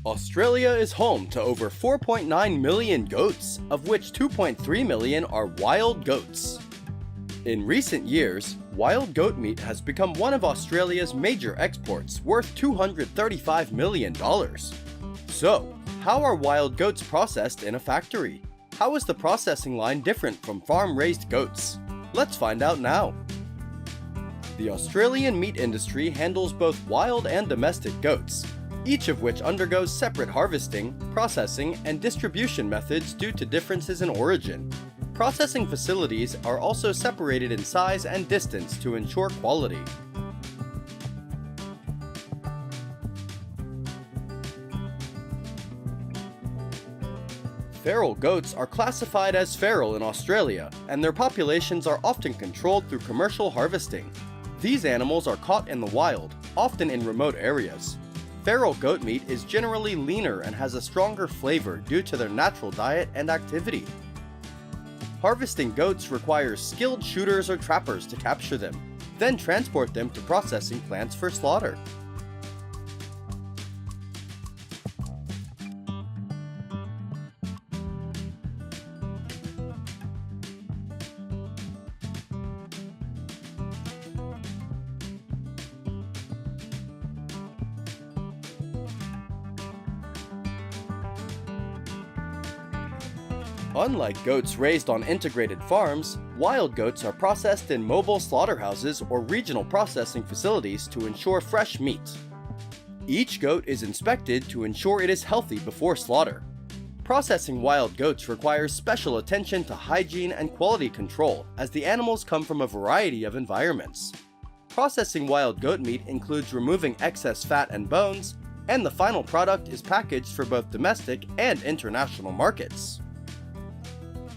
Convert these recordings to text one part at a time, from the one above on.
Australia is home to over 4.9 million goats, of which 2.3 million are wild goats. In recent years, wild goat meat has become one of Australia's major exports, worth $235 million. So, how are wild goats processed in a factory? How is the processing line different from farm-raised goats? Let's find out now. The Australian meat industry handles both wild and domestic goats, each of which undergoes separate harvesting, processing, and distribution methods due to differences in origin. Processing facilities are also separated in size and distance to ensure quality. Feral goats are classified as feral in Australia, and their populations are often controlled through commercial harvesting. These animals are caught in the wild, often in remote areas. Feral goat meat is generally leaner and has a stronger flavor due to their natural diet and activity. Harvesting goats requires skilled shooters or trappers to capture them, then transport them to processing plants for slaughter. Unlike goats raised on integrated farms, wild goats are processed in mobile slaughterhouses or regional processing facilities to ensure fresh meat. Each goat is inspected to ensure it is healthy before slaughter. Processing wild goats requires special attention to hygiene and quality control, as the animals come from a variety of environments. Processing wild goat meat includes removing excess fat and bones, and the final product is packaged for both domestic and international markets.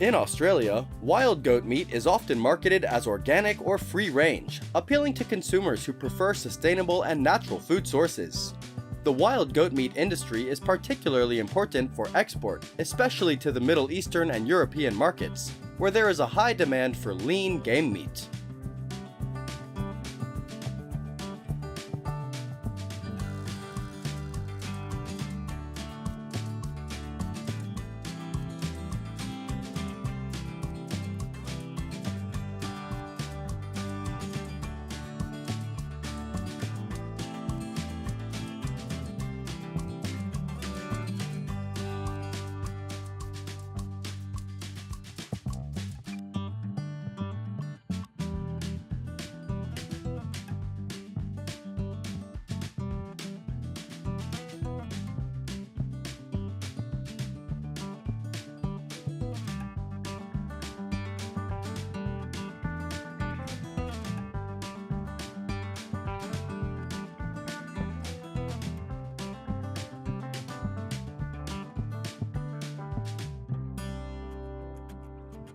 In Australia, wild goat meat is often marketed as organic or free-range, appealing to consumers who prefer sustainable and natural food sources. The wild goat meat industry is particularly important for export, especially to the Middle Eastern and European markets, where there is a high demand for lean game meat.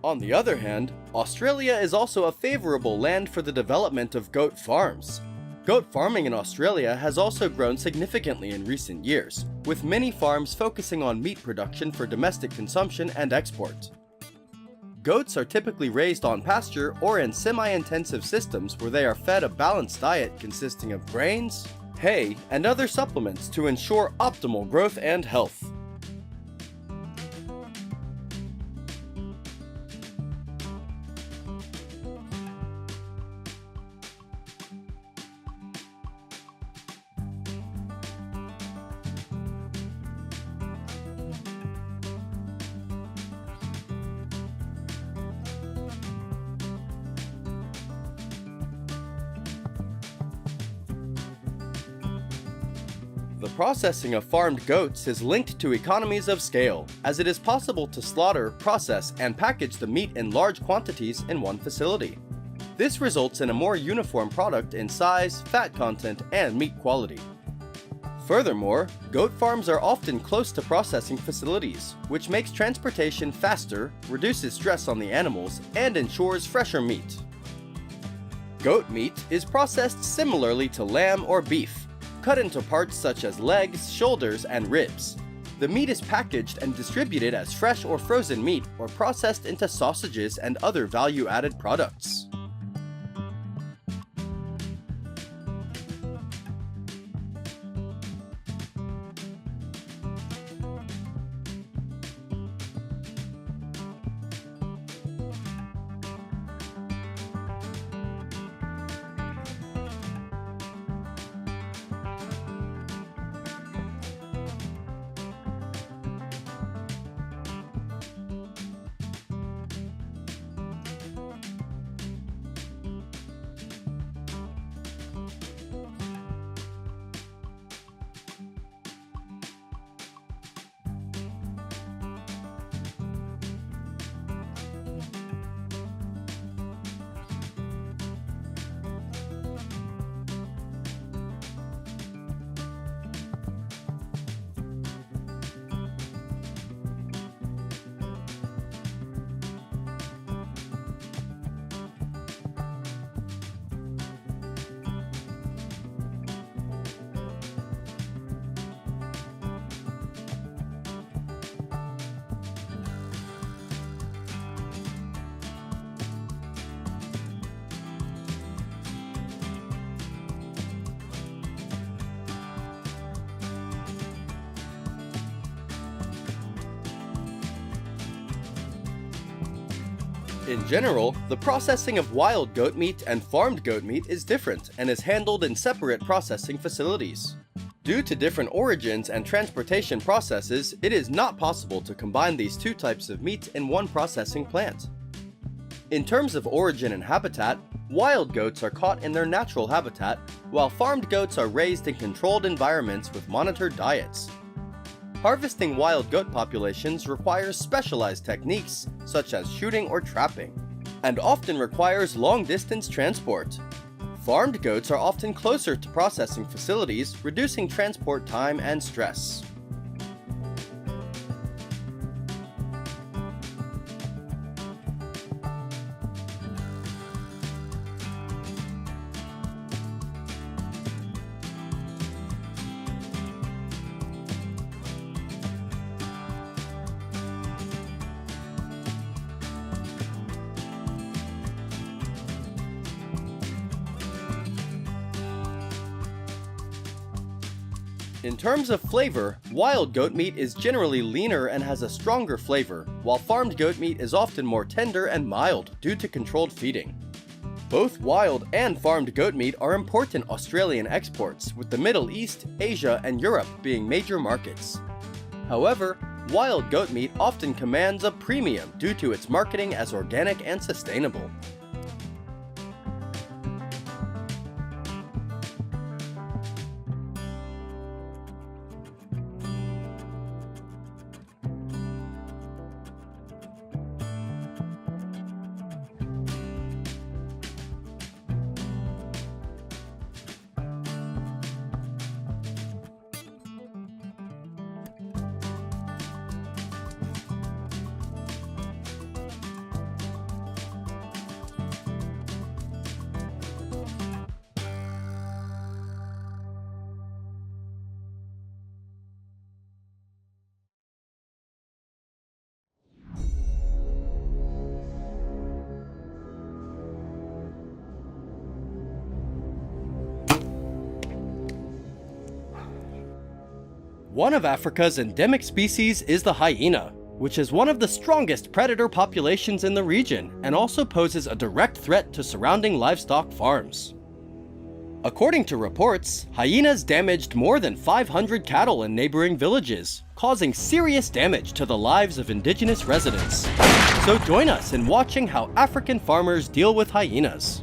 On the other hand, Australia is also a favorable land for the development of goat farms. Goat farming in Australia has also grown significantly in recent years, with many farms focusing on meat production for domestic consumption and export. Goats are typically raised on pasture or in semi-intensive systems where they are fed a balanced diet consisting of grains, hay, and other supplements to ensure optimal growth and health. The processing of farmed goats is linked to economies of scale, as it is possible to slaughter, process, and package the meat in large quantities in one facility. This results in a more uniform product in size, fat content, and meat quality. Furthermore, goat farms are often close to processing facilities, which makes transportation faster, reduces stress on the animals, and ensures fresher meat. Goat meat is processed similarly to lamb or beef, cut into parts such as legs, shoulders, and ribs. The meat is packaged and distributed as fresh or frozen meat or processed into sausages and other value-added products. In general, the processing of wild goat meat and farmed goat meat is different and is handled in separate processing facilities. Due to different origins and transportation processes, it is not possible to combine these two types of meat in one processing plant. In terms of origin and habitat, wild goats are caught in their natural habitat, while farmed goats are raised in controlled environments with monitored diets. Harvesting wild goat populations requires specialized techniques, such as shooting or trapping, and often requires long-distance transport. Farmed goats are often closer to processing facilities, reducing transport time and stress. In terms of flavor, wild goat meat is generally leaner and has a stronger flavor, while farmed goat meat is often more tender and mild due to controlled feeding. Both wild and farmed goat meat are important Australian exports, with the Middle East, Asia, and Europe being major markets. However, wild goat meat often commands a premium due to its marketing as organic and sustainable. One of Africa's endemic species is the hyena, which is one of the strongest predator populations in the region and also poses a direct threat to surrounding livestock farms. According to reports, hyenas damaged more than 500 cattle in neighboring villages, causing serious damage to the lives of indigenous residents. So join us in watching how African farmers deal with hyenas.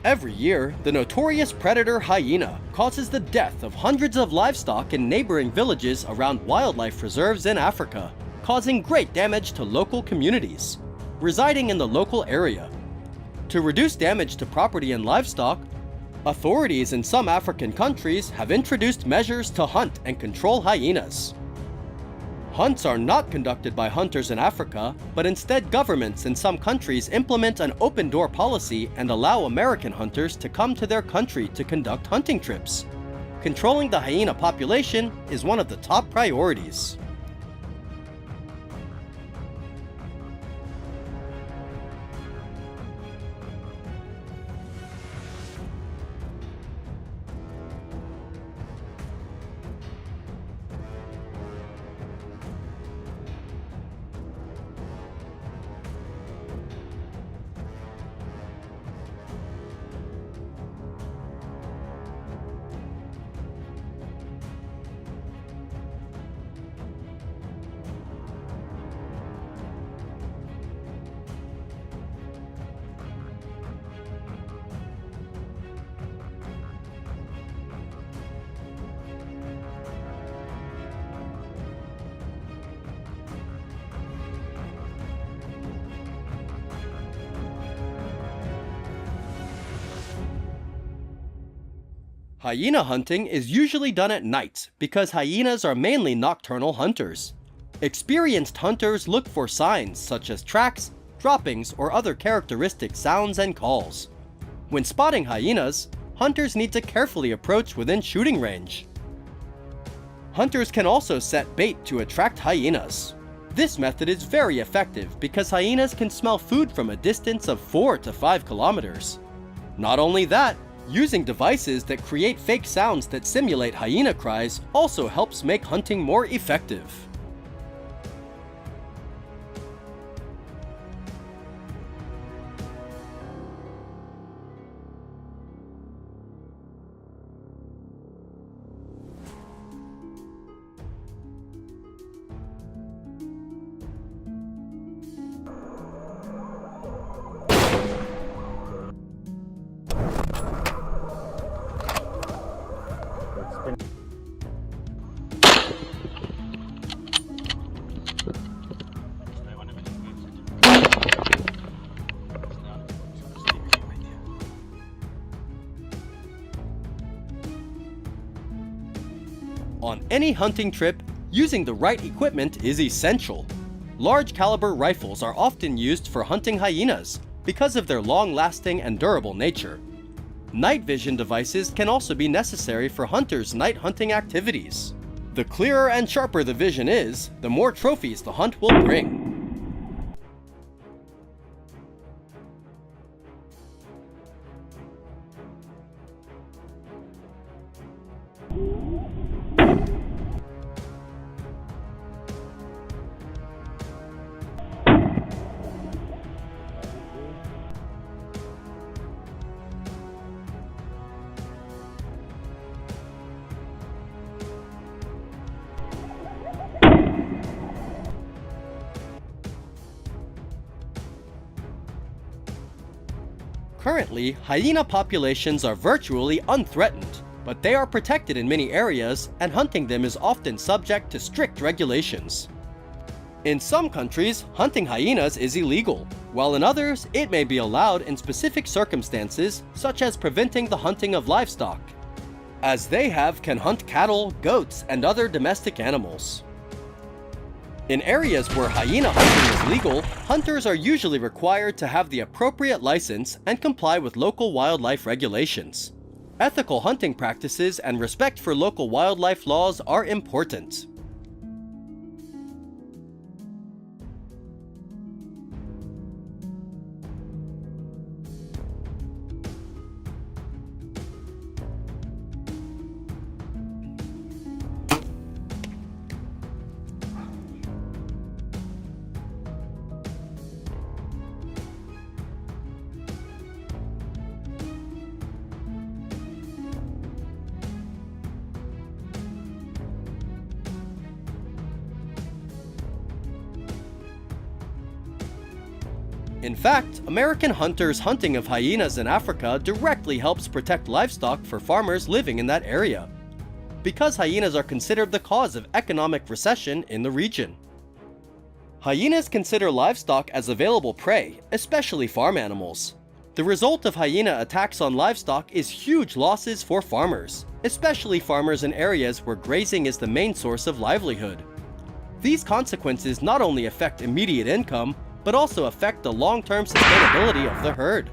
Every year, the notorious predator hyena causes the death of hundreds of livestock in neighboring villages around wildlife reserves in Africa, causing great damage to local communities residing in the local area. To reduce damage to property and livestock, authorities in some African countries have introduced measures to hunt and control hyenas. Hunts are not conducted by hunters in Africa, but instead governments in some countries implement an open-door policy and allow American hunters to come to their country to conduct hunting trips. Controlling the hyena population is one of the top priorities. Hyena hunting is usually done at night because hyenas are mainly nocturnal hunters. Experienced hunters look for signs such as tracks, droppings, or other characteristic sounds and calls. When spotting hyenas, hunters need to carefully approach within shooting range. Hunters can also set bait to attract hyenas. This method is very effective because hyenas can smell food from a distance of 4 to 5 kilometers. Not only that, using devices that create fake sounds that simulate hyena cries also helps make hunting more effective. On any hunting trip, using the right equipment is essential. Large caliber rifles are often used for hunting hyenas because of their long-lasting and durable nature. Night vision devices can also be necessary for hunters' night hunting activities. The clearer and sharper the vision is, the more trophies the hunt will bring. Currently, hyena populations are virtually unthreatened, but they are protected in many areas, and hunting them is often subject to strict regulations. In some countries, hunting hyenas is illegal, while in others, it may be allowed in specific circumstances, such as preventing the hunting of livestock, as they can hunt cattle, goats, and other domestic animals. In areas where hyena hunting is legal, hunters are usually required to have the appropriate license and comply with local wildlife regulations. Ethical hunting practices and respect for local wildlife laws are important. In fact, American hunters' hunting of hyenas in Africa directly helps protect livestock for farmers living in that area, because hyenas are considered the cause of economic recession in the region. Hyenas consider livestock as available prey, especially farm animals. The result of hyena attacks on livestock is huge losses for farmers, especially farmers in areas where grazing is the main source of livelihood. These consequences not only affect immediate income, but also affect the long-term sustainability of the herd.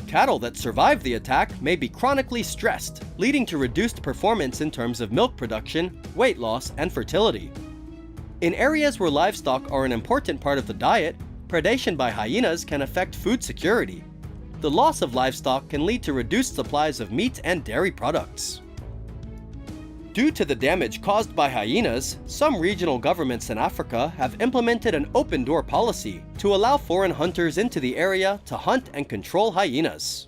Cattle that survive the attack may be chronically stressed, leading to reduced performance in terms of milk production, weight loss, and fertility. In areas where livestock are an important part of the diet, predation by hyenas can affect food security. the loss of livestock can lead to reduced supplies of meat and dairy products. Due to the damage caused by hyenas, some regional governments in Africa have implemented an open-door policy to allow foreign hunters into the area to hunt and control hyenas.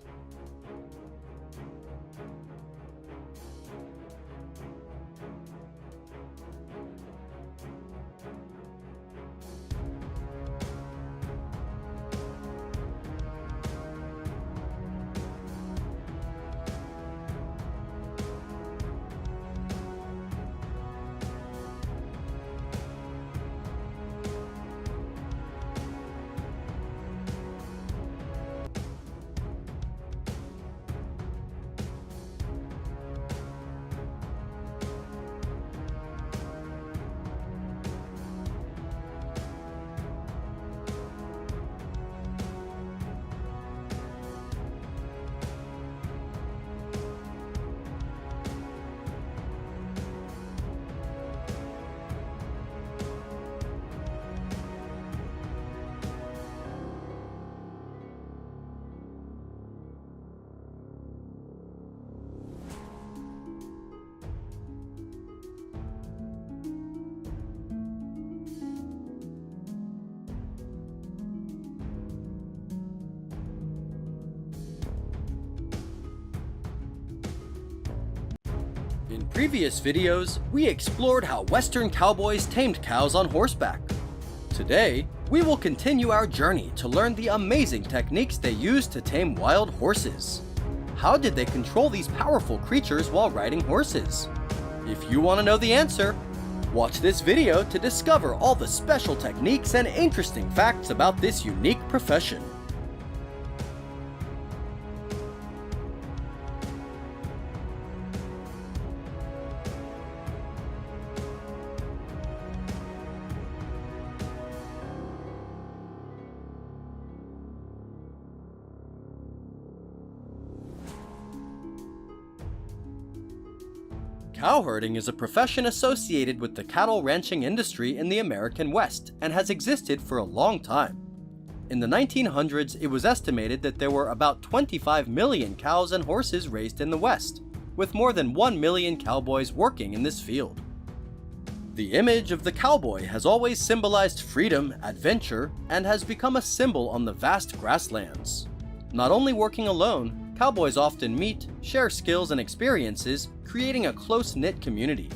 In previous videos, we explored how Western cowboys tamed cows on horseback. Today, we will continue our journey to learn the amazing techniques they used to tame wild horses. How did they control these powerful creatures while riding horses? If you want to know the answer, watch this video to discover all the special techniques and interesting facts about this unique profession. Cow herding is a profession associated with the cattle ranching industry in the American West and has existed for a long time. In the 1900s, it was estimated that there were about 25 million cows and horses raised in the West, with more than 1 million cowboys working in this field. The image of the cowboy has always symbolized freedom, adventure, and has become a symbol on the vast grasslands. Not only working alone, cowboys often meet, share skills and experiences, creating a close-knit community.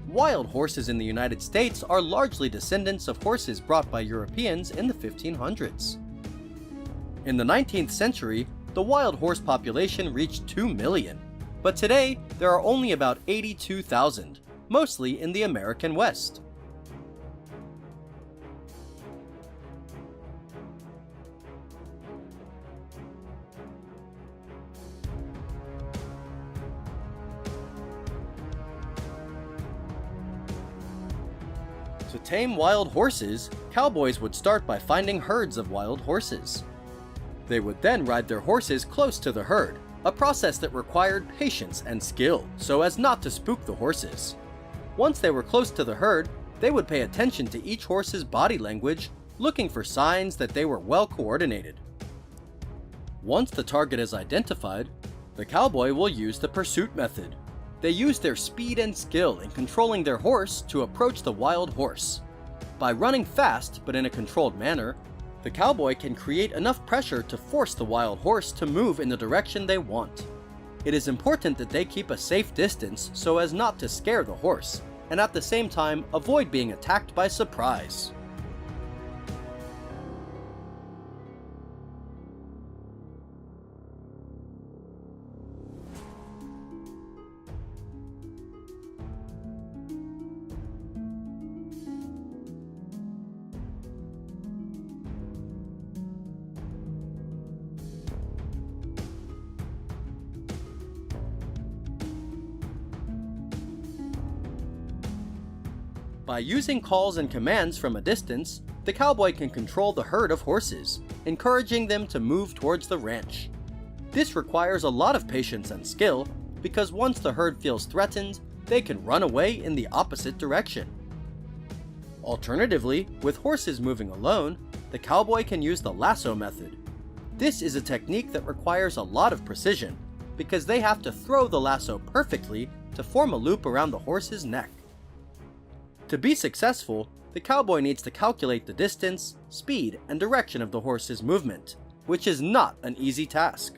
Wild horses in the United States are largely descendants of horses brought by Europeans in the 1500s. In the 19th century, the wild horse population reached 2 million, but today there are only about 82,000, mostly in the American West. To tame wild horses, cowboys would start by finding herds of wild horses. They would then ride their horses close to the herd, a process that required patience and skill so as not to spook the horses. Once they were close to the herd, they would pay attention to each horse's body language, looking for signs that they were well coordinated. Once the target is identified, the cowboy will use the pursuit method. They use their speed and skill in controlling their horse to approach the wild horse. By running fast but in a controlled manner, the cowboy can create enough pressure to force the wild horse to move in the direction they want. It is important that they keep a safe distance so as not to scare the horse, and at the same time avoid being attacked by surprise. By using calls and commands from a distance, the cowboy can control the herd of horses, encouraging them to move towards the ranch. This requires a lot of patience and skill, because once the herd feels threatened, they can run away in the opposite direction. Alternatively, with horses moving alone, the cowboy can use the lasso method. This is a technique that requires a lot of precision, because they have to throw the lasso perfectly to form a loop around the horse's neck. To be successful, the cowboy needs to calculate the distance, speed, and direction of the horse's movement, which is not an easy task.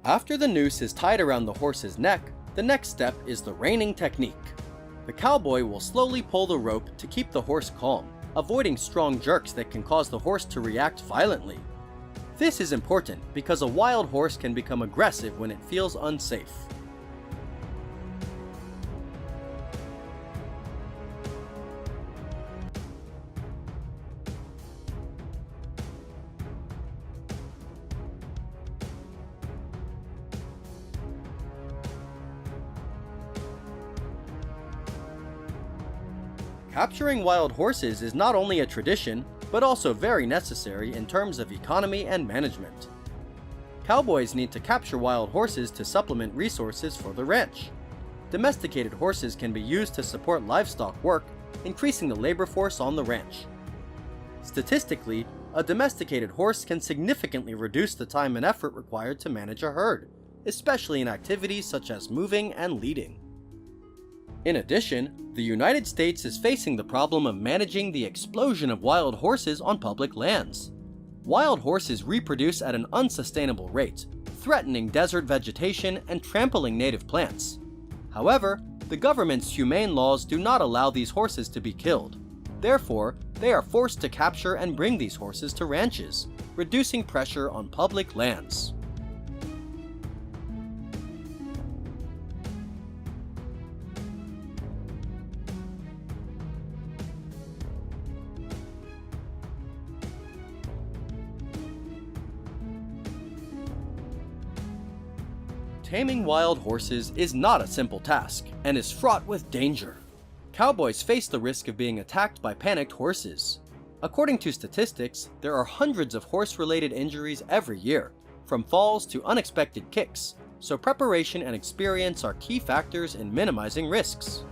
After the noose is tied around the horse's neck, the next step is the reining technique. The cowboy will slowly pull the rope to keep the horse calm, avoiding strong jerks that can cause the horse to react violently. This is important because a wild horse can become aggressive when it feels unsafe. Capturing wild horses is not only a tradition, but also very necessary in terms of economy and management. Cowboys need to capture wild horses to supplement resources for the ranch. Domesticated horses can be used to support livestock work, increasing the labor force on the ranch. Statistically, a domesticated horse can significantly reduce the time and effort required to manage a herd, especially in activities such as moving and leading. In addition, the United States is facing the problem of managing the explosion of wild horses on public lands. Wild horses reproduce at an unsustainable rate, threatening desert vegetation and trampling native plants. However, the government's humane laws do not allow these horses to be killed. Therefore, they are forced to capture and bring these horses to ranches, reducing pressure on public lands. Taming wild horses is not a simple task, and is fraught with danger. Cowboys face the risk of being attacked by panicked horses. According to statistics, there are hundreds of horse-related injuries every year, from falls to unexpected kicks, so preparation and experience are key factors in minimizing risks.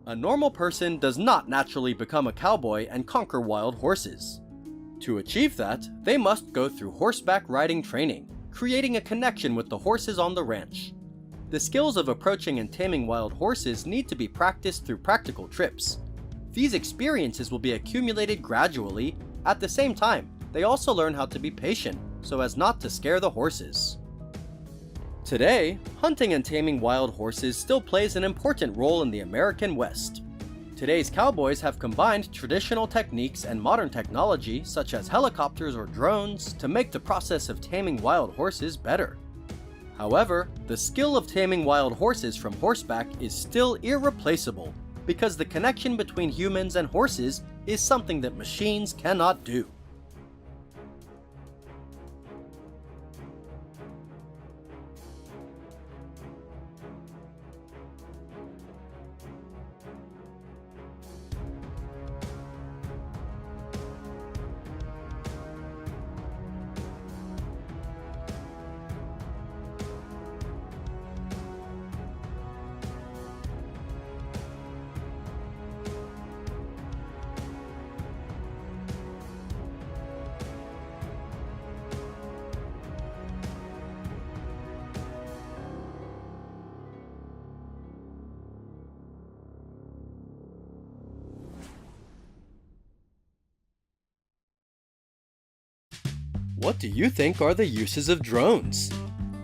A normal person does not naturally become a cowboy and conquer wild horses. To achieve that, they must go through horseback riding training, creating a connection with the horses on the ranch. The skills of approaching and taming wild horses need to be practiced through practical trips. These experiences will be accumulated gradually. At the same time, they also learn how to be patient, so as not to scare the horses. Today, hunting and taming wild horses still plays an important role in the American West. Today's cowboys have combined traditional techniques and modern technology such as helicopters or drones to make the process of taming wild horses better. However, the skill of taming wild horses from horseback is still irreplaceable because the connection between humans and horses is something that machines cannot do. What do you think are the uses of drones?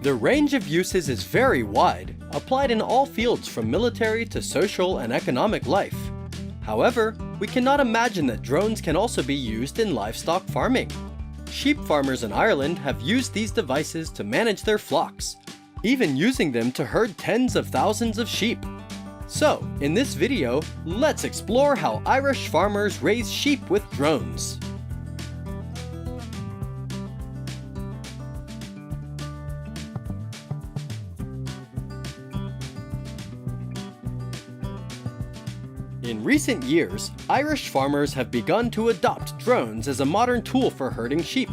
The range of uses is very wide, applied in all fields from military to social and economic life. However, we cannot imagine that drones can also be used in livestock farming. sheep farmers in Ireland have used these devices to manage their flocks, even using them to herd tens of thousands of sheep. So, in this video, let's explore how Irish farmers raise sheep with drones. In recent years, Irish farmers have begun to adopt drones as a modern tool for herding sheep.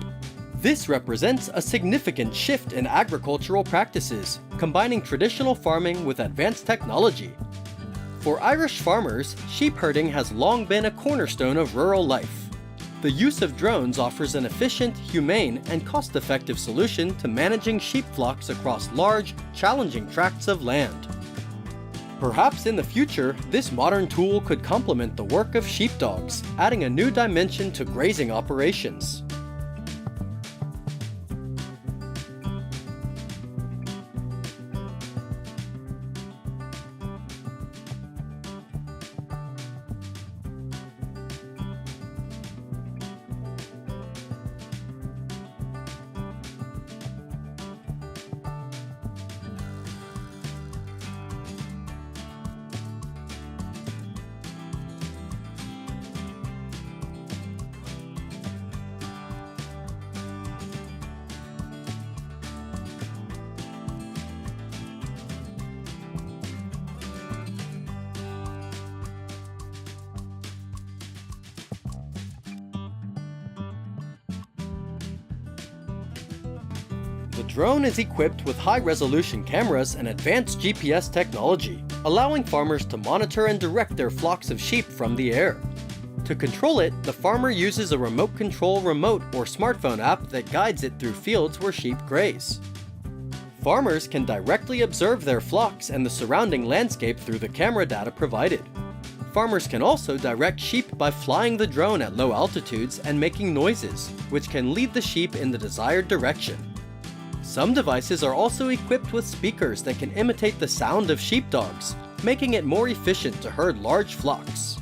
This represents a significant shift in agricultural practices, combining traditional farming with advanced technology. For Irish farmers, sheep herding has long been a cornerstone of rural life. The use of drones offers an efficient, humane, and cost-effective solution to managing sheep flocks across large, challenging tracts of land. Perhaps in the future, this modern tool could complement the work of sheepdogs, adding a new dimension to grazing operations. The drone is equipped with high-resolution cameras and advanced GPS technology, allowing farmers to monitor and direct their flocks of sheep from the air. To control it, the farmer uses a remote control remote or smartphone app that guides it through fields where sheep graze. Farmers can directly observe their flocks and the surrounding landscape through the camera data provided. Farmers can also direct sheep by flying the drone at low altitudes and making noises, which can lead the sheep in the desired direction. Some devices are also equipped with speakers that can imitate the sound of sheepdogs, making it more efficient to herd large flocks.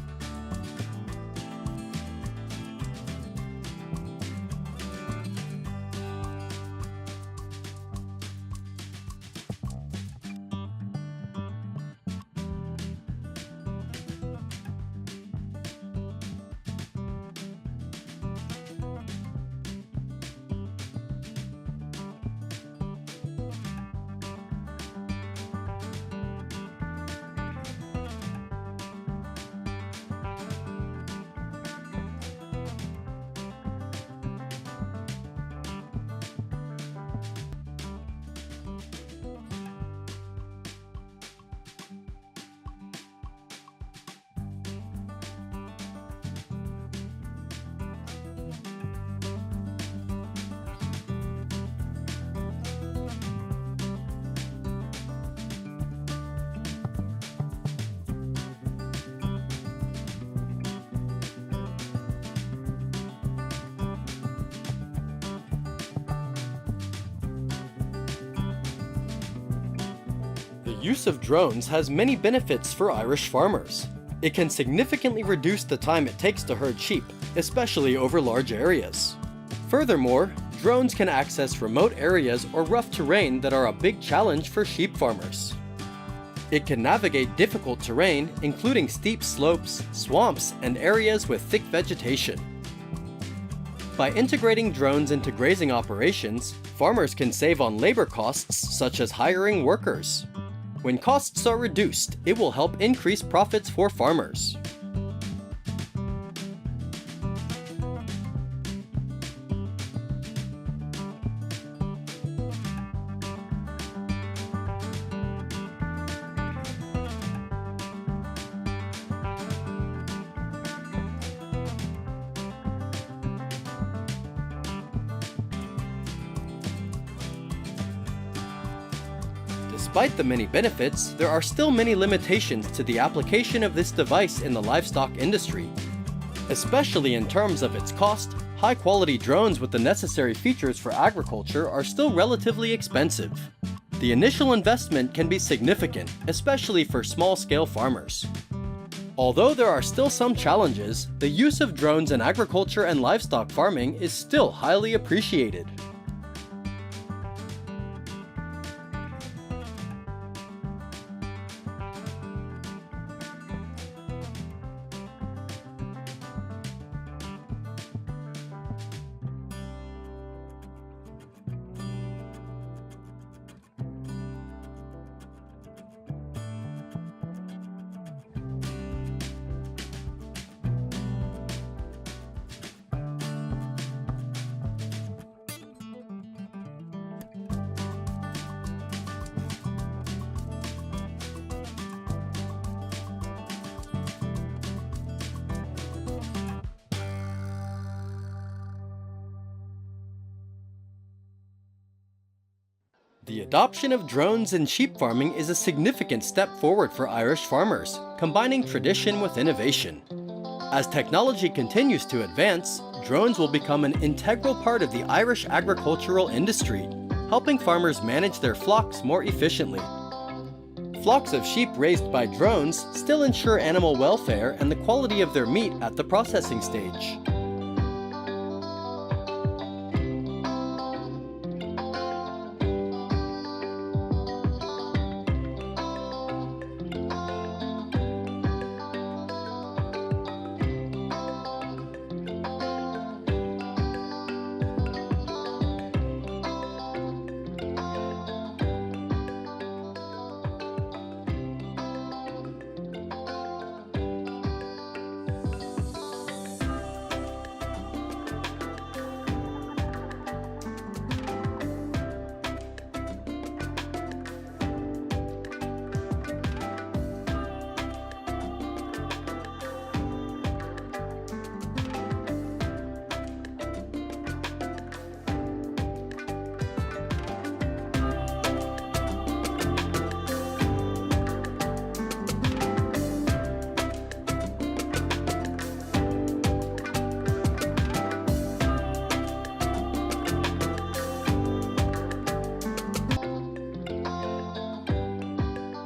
The use of drones has many benefits for Irish farmers. It can significantly reduce the time it takes to herd sheep, especially over large areas. Furthermore, drones can access remote areas or rough terrain that are a big challenge for sheep farmers. It can navigate difficult terrain, including steep slopes, swamps, and areas with thick vegetation. By integrating drones into grazing operations, farmers can save on labor costs such as hiring workers. When costs are reduced, it will help increase profits for farmers. Despite the many benefits, there are still many limitations to the application of this device in the livestock industry. Especially in terms of its cost, high-quality drones with the necessary features for agriculture are still relatively expensive. The initial investment can be significant, especially for small-scale farmers. Although there are still some challenges, the use of drones in agriculture and livestock farming is still highly appreciated. The adoption of drones in sheep farming is a significant step forward for Irish farmers, combining tradition with innovation. As technology continues to advance, drones will become an integral part of the Irish agricultural industry, helping farmers manage their flocks more efficiently. Flocks of sheep raised by drones still ensure animal welfare and the quality of their meat at the processing stage.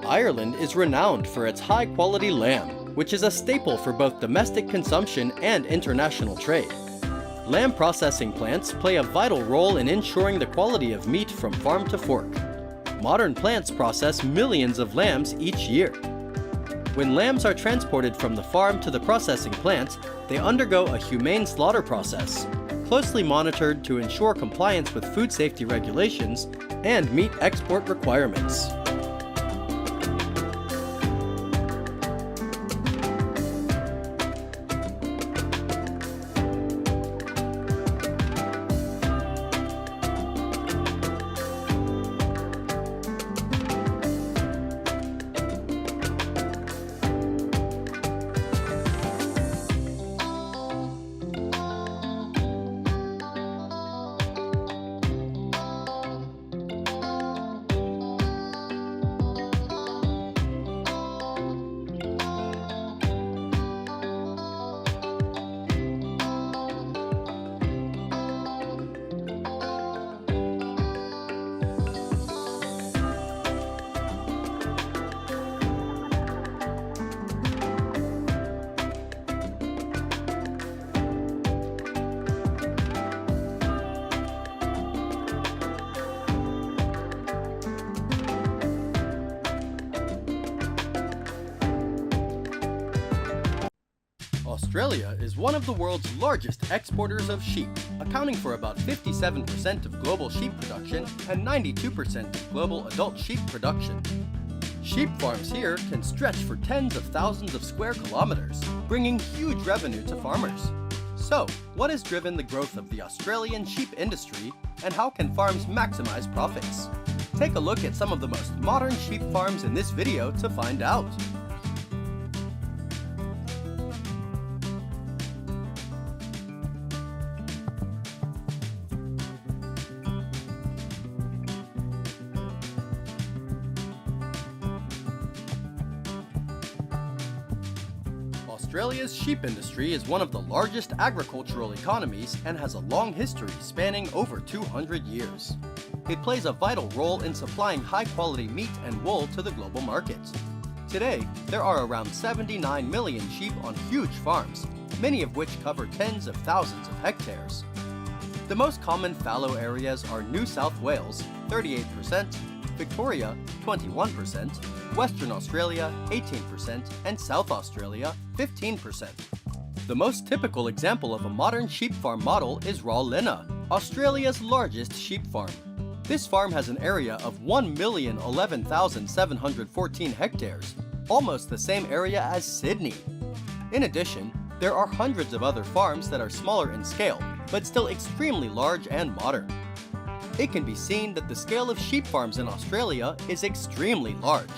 Ireland is renowned for its high-quality lamb, which is a staple for both domestic consumption and international trade. Lamb processing plants play a vital role in ensuring the quality of meat from farm to fork. Modern plants process millions of lambs each year. When lambs are transported from the farm to the processing plant, they undergo a humane slaughter process, closely monitored to ensure compliance with food safety regulations and meet export requirements. Australia is one of the world's largest exporters of sheep, accounting for about 57% of global sheep production and 92% of global adult sheep production. Sheep farms here can stretch for tens of thousands of square kilometers, bringing huge revenue to farmers. So, what has driven the growth of the Australian sheep industry, and how can farms maximize profits? Take a look at some of the most modern sheep farms in this video to find out. Australia's sheep industry is one of the largest agricultural economies and has a long history spanning over 200 years. It plays a vital role in supplying high-quality meat and wool to the global market. Today, there are around 79 million sheep on huge farms, many of which cover tens of thousands of hectares. The most common fallow areas are New South Wales, 38%, Victoria, 21%, Western Australia, 18%, and South Australia, 15%. The most typical example of a modern sheep farm model is Rawlinna, Australia's largest sheep farm. This farm has an area of 1,011,714 hectares, almost the same area as Sydney. In addition, there are hundreds of other farms that are smaller in scale, but still extremely large and modern. It can be seen that the scale of sheep farms in Australia is extremely large.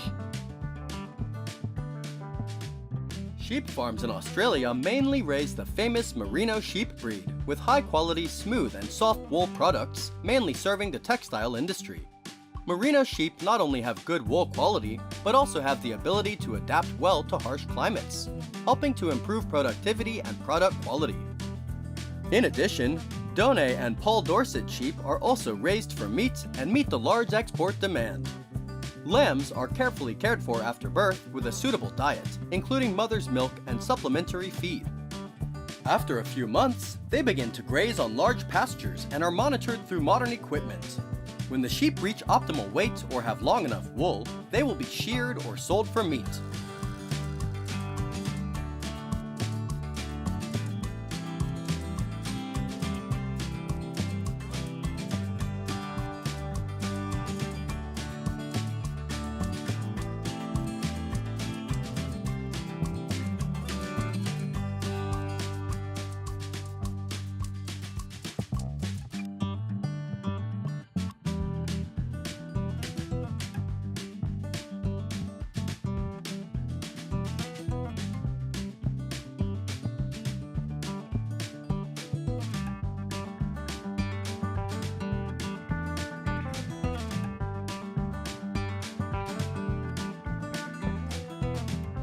Sheep farms in Australia mainly raise the famous Merino sheep breed, with high-quality, smooth and soft wool products, mainly serving the textile industry. Merino sheep not only have good wool quality, but also have the ability to adapt well to harsh climates, helping to improve productivity and product quality. In addition, Donnay and Paul Dorset sheep are also raised for meat and meet the large export demand. Lambs are carefully cared for after birth with a suitable diet, including mother's milk and supplementary feed. After a few months, they begin to graze on large pastures and are monitored through modern equipment. When the sheep reach optimal weight or have long enough wool, they will be sheared or sold for meat.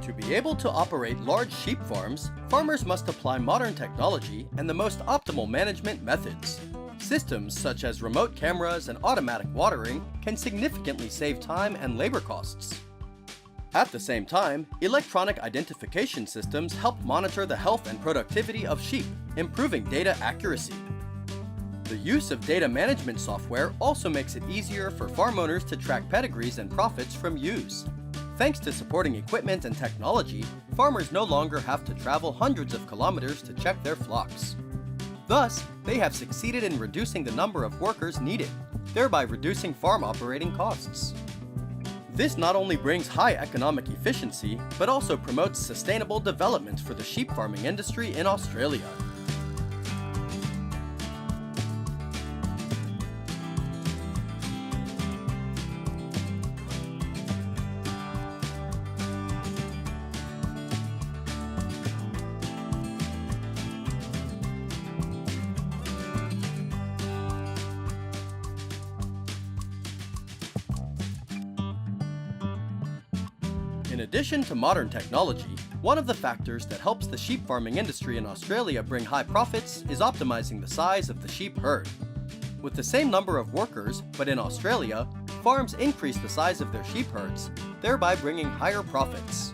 To be able to operate large sheep farms, farmers must apply modern technology and the most optimal management methods. Systems such as remote cameras and automatic watering can significantly save time and labor costs. At the same time, electronic identification systems help monitor the health and productivity of sheep, improving data accuracy. The use of data management software also makes it easier for farm owners to track pedigrees and profits from ewes. Thanks to supporting equipment and technology, farmers no longer have to travel hundreds of kilometers to check their flocks. Thus, they have succeeded in reducing the number of workers needed, thereby reducing farm operating costs. This not only brings high economic efficiency, but also promotes sustainable development for the sheep farming industry in Australia. In addition to modern technology, one of the factors that helps the sheep farming industry in Australia bring high profits is optimizing the size of the sheep herd. With the same number of workers, but in Australia, farms increase the size of their sheep herds, thereby bringing higher profits.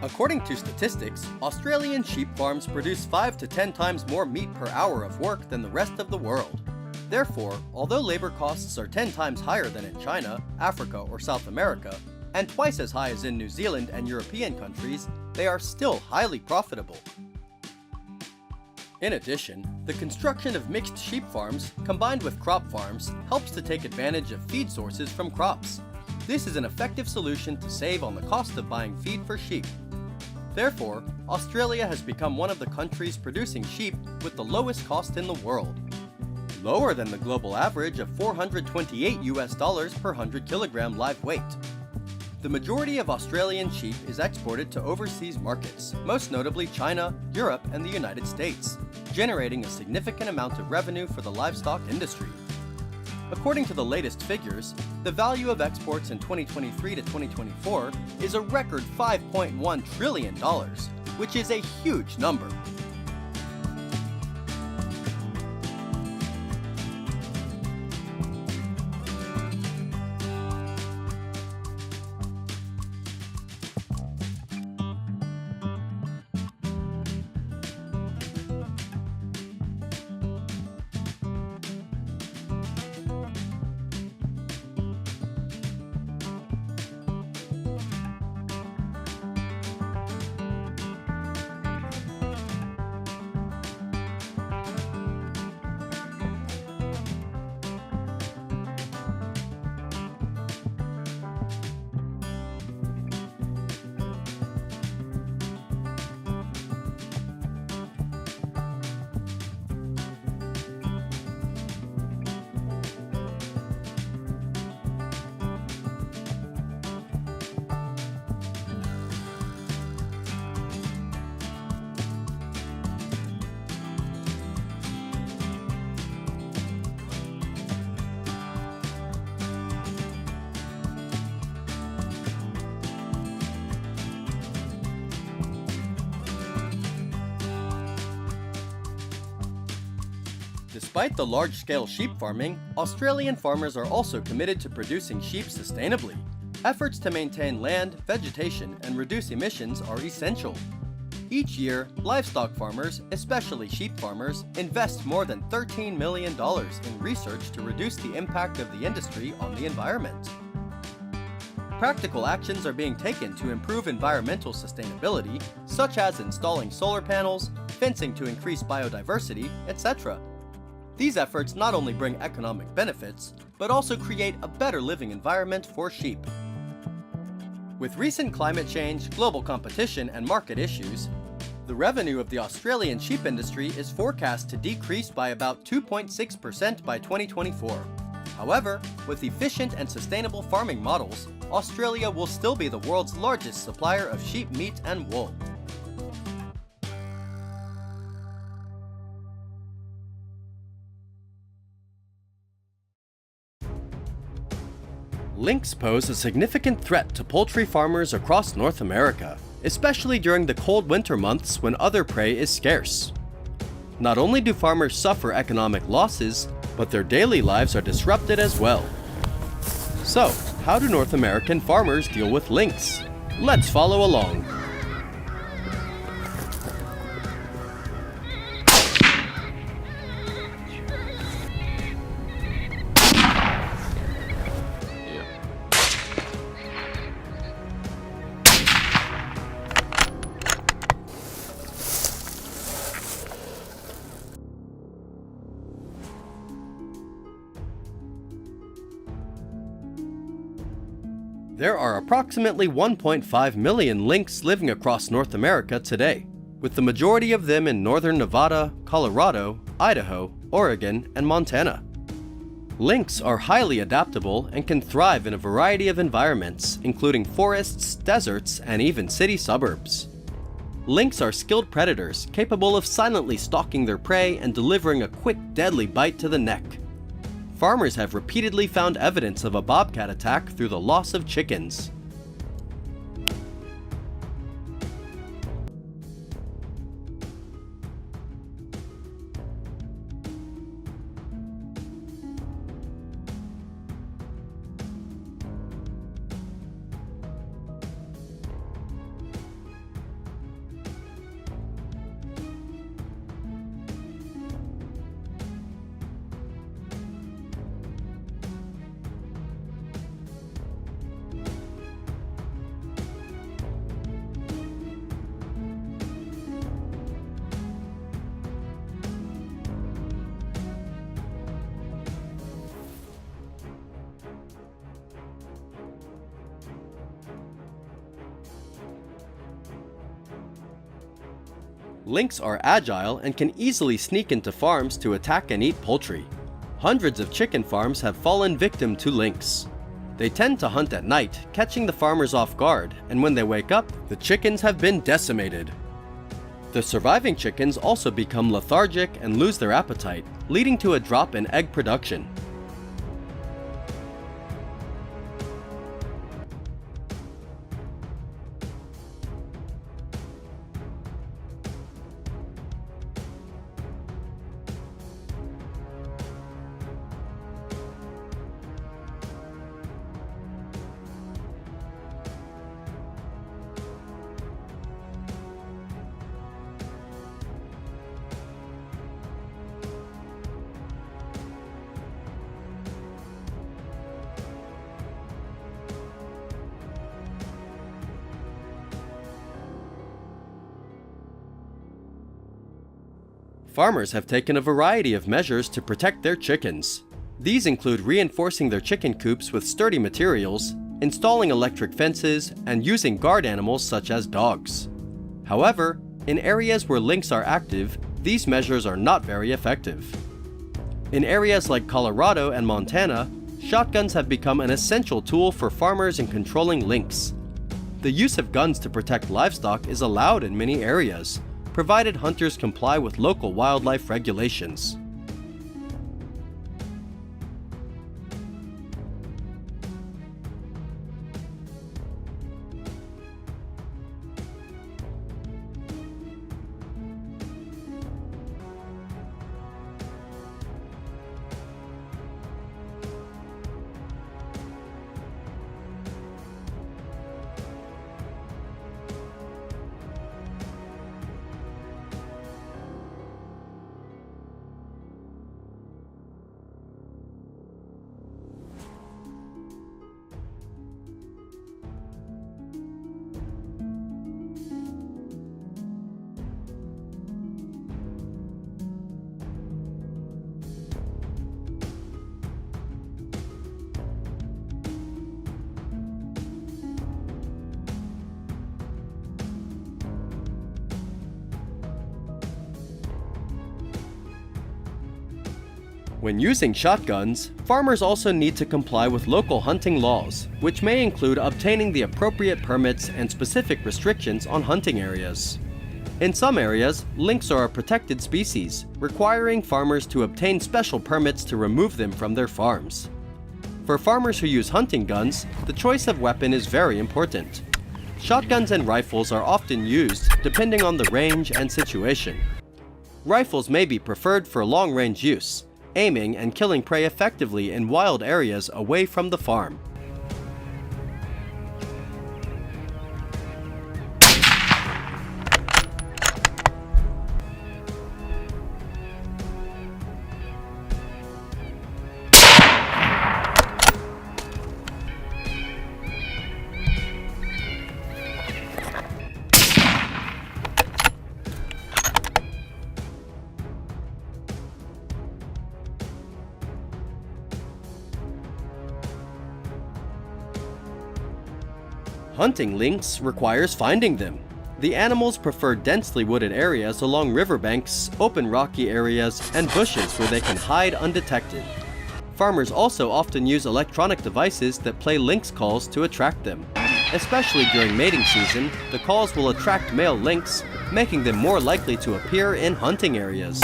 According to statistics, Australian sheep farms produce 5 to 10 times more meat per hour of work than the rest of the world. Therefore, although labor costs are 10 times higher than in China, Africa, or South America, and twice as high as in New Zealand and European countries, they are still highly profitable. In addition, the construction of mixed sheep farms combined with crop farms helps to take advantage of feed sources from crops. This is an effective solution to save on the cost of buying feed for sheep. Therefore, Australia has become one of the countries producing sheep with the lowest cost in the world, lower than the global average of $428 per 100 kilogram live weight. The majority of Australian sheep is exported to overseas markets, most notably China, Europe, and the United States, generating a significant amount of revenue for the livestock industry. According to the latest figures, the value of exports in 2023 to 2024 is a record $5.1 trillion, which is a huge number. Despite the large-scale sheep farming, Australian farmers are also committed to producing sheep sustainably. Efforts to maintain land, vegetation, and reduce emissions are essential. Each year, livestock farmers, especially sheep farmers, invest more than $13 million in research to reduce the impact of the industry on the environment. Practical actions are being taken to improve environmental sustainability, such as installing solar panels, fencing to increase biodiversity, etc. These efforts not only bring economic benefits, but also create a better living environment for sheep. With recent climate change, global competition, and market issues, the revenue of the Australian sheep industry is forecast to decrease by about 2.6% by 2024. However, with efficient and sustainable farming models, Australia will still be the world's largest supplier of sheep meat and wool. Lynx pose a significant threat to poultry farmers across North America, especially during the cold winter months when other prey is scarce. Not only do farmers suffer economic losses, but their daily lives are disrupted as well. So, how do North American farmers deal with lynx? Let's follow along. There are approximately 1.5 million lynx living across North America today, with the majority of them in northern Nevada, Colorado, Idaho, Oregon, and Montana. Lynx are highly adaptable and can thrive in a variety of environments, including forests, deserts, and even city suburbs. Lynx are skilled predators capable of silently stalking their prey and delivering a quick, deadly bite to the neck. Farmers have repeatedly found evidence of a bobcat attack through the loss of chickens. Lynx are agile and can easily sneak into farms to attack and eat poultry. Hundreds of chicken farms have fallen victim to lynx. They tend to hunt at night, catching the farmers off guard, and when they wake up, the chickens have been decimated. The surviving chickens also become lethargic and lose their appetite, leading to a drop in egg production. Farmers have taken a variety of measures to protect their chickens. These include reinforcing their chicken coops with sturdy materials, installing electric fences, and using guard animals such as dogs. However, in areas where lynx are active, these measures are not very effective. In areas like Colorado and Montana, shotguns have become an essential tool for farmers in controlling lynx. The use of guns to protect livestock is allowed in many areas, provided hunters comply with local wildlife regulations. When using shotguns, farmers also need to comply with local hunting laws, which may include obtaining the appropriate permits and specific restrictions on hunting areas. In some areas, lynx are a protected species, requiring farmers to obtain special permits to remove them from their farms. For farmers who use hunting guns, the choice of weapon is very important. Shotguns and rifles are often used depending on the range and situation. Rifles may be preferred for long-range use, aiming and killing prey effectively in wild areas away from the farm. Hunting lynx requires finding them. The animals prefer densely wooded areas along riverbanks, open rocky areas, and bushes where they can hide undetected. Farmers also often use electronic devices that play lynx calls to attract them. Especially during mating season, the calls will attract male lynx, making them more likely to appear in hunting areas.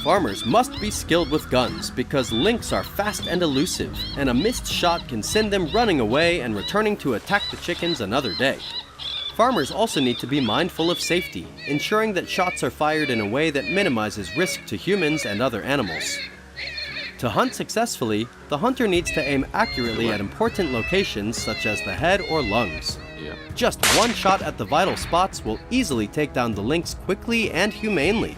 Farmers must be skilled with guns because lynx are fast and elusive, and a missed shot can send them running away and returning to attack the chickens another day. Farmers also need to be mindful of safety, ensuring that shots are fired in a way that minimizes risk to humans and other animals. To hunt successfully, the hunter needs to aim accurately at important locations such as the head or lungs. Just one shot at the vital spots will easily take down the lynx quickly and humanely.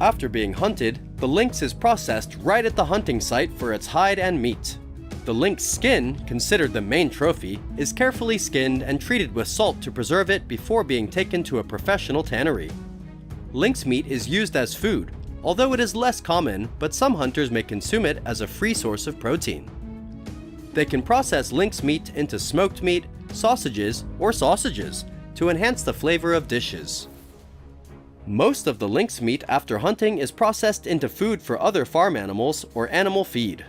After being hunted, the lynx is processed right at the hunting site for its hide and meat. The lynx skin, considered the main trophy, is carefully skinned and treated with salt to preserve it before being taken to a professional tannery. Lynx meat is used as food, although it is less common, but some hunters may consume it as a free source of protein. They can process lynx meat into smoked meat, sausages, or sausages to enhance the flavor of dishes. Most of the lynx meat after hunting is processed into food for other farm animals or animal feed.